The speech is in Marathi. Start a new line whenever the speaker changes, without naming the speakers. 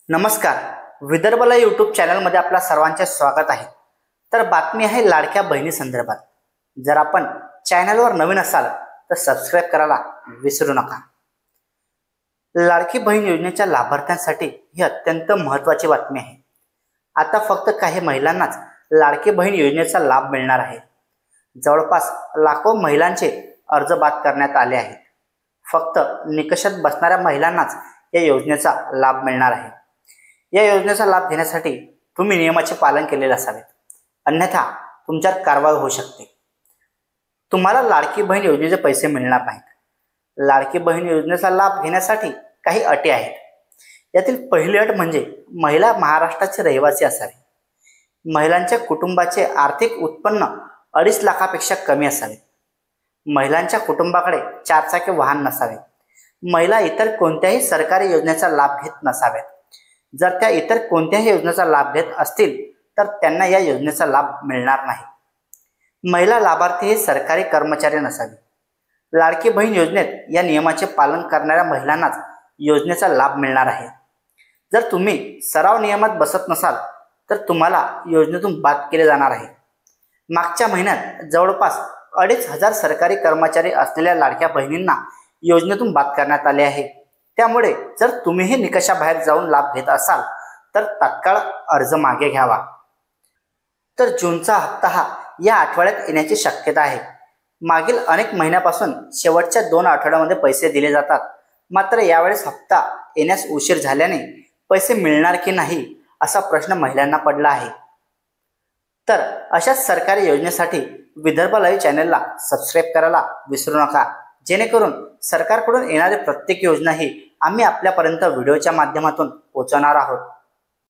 नमस्कार. विदर्भला यूट्यूब चॅनलमध्ये आपल्या सर्वांचे स्वागत आहे. तर बातमी आहे लाडक्या बहिणी संदर्भात. जर आपण चॅनलवर नवीन असाल तर सबस्क्राइब करायला विसरू नका. लाडकी बहीण योजनेच्या लाभार्थ्यांसाठी ही अत्यंत महत्त्वाची बातमी आहे. आता फक्त काही महिलांनाच लाडकी बहीण योजनेचा लाभ मिळणार आहे. जवळपास लाखो महिलांचे अर्ज बाद करण्यात आले आहेत. फक्त निकषात बसणाऱ्या महिलांनाच या योजनेचा लाभ मिळणार आहे. या योजनेचा लाभ घेण्यासाठी तुम्ही नियमाचे पालन केलेले असावे, अन्यथा तुमच्यावर कारवाई होऊ शकते. तुम्हाला लाडकी बहीण योजनेचे पैसे मिळणार नाहीत. लाडकी बहीण योजनेचा लाभ घेण्यासाठी काही अटी आहेत. यातील पहिली अट म्हणजे महिला महाराष्ट्राचे रहिवासी असावी. महिलांच्या कुटुंबाचे आर्थिक उत्पन्न 2.5 लाखापेक्षा कमी असावे. महिलांच्या कुटुंबाकडे 4 चाकी वाहन नसावे. महिला इतर कोणत्याही सरकारी योजनेचा लाभ घेत नसाव्यात. जर त्या इतर कोणत्याही योजनेचा लाभ घेत असतील तर त्यांना या योजनेचा लाभ मिळणार नाही. महिला लाभार्थी हे सरकारी कर्मचारी नसावे. लाडकी बहीण योजनेत या नियमाचे पालन करणाऱ्या महिलांनाच योजनेचा लाभ मिळणार आहे. जर तुम्ही सराव नियमात बसत नसाल तर तुम्हाला योजनेतून बाद केले जाणार आहे. मागच्या महिन्यात जवळपास 2,500 सरकारी कर्मचारी असलेल्या लाडक्या बहिणींना योजनेतून बाद करण्यात आले आहे. त्यामुळे जर तुम्हीही निकषाबाहेर जाऊन लाभ घेत असाल तर तात्काळ अर्ज मागे घ्यावा. तर जूनचा हप्ता हा या आठवड्यात येण्याची शक्यता आहे. मागील अनेक महिन्यापासून शेवटच्या 2 आठवड्यामध्ये पैसे दिले जातात. मात्र यावेळेस हप्ता येण्यास उशीर झाल्याने पैसे मिळणार की नाही असा प्रश्न महिलांना पडला आहे. तर अशाच सरकारी योजनेसाठी विदर्भ लाईव्ह चॅनलला सबस्क्राइब करायला विसरू नका, जेणेकरून सरकारकडून येणारी प्रत्येक योजना ही आम्ही आपल्यापर्यंत व्हिडिओच्या माध्यमातून पोहोचवणार आहोत.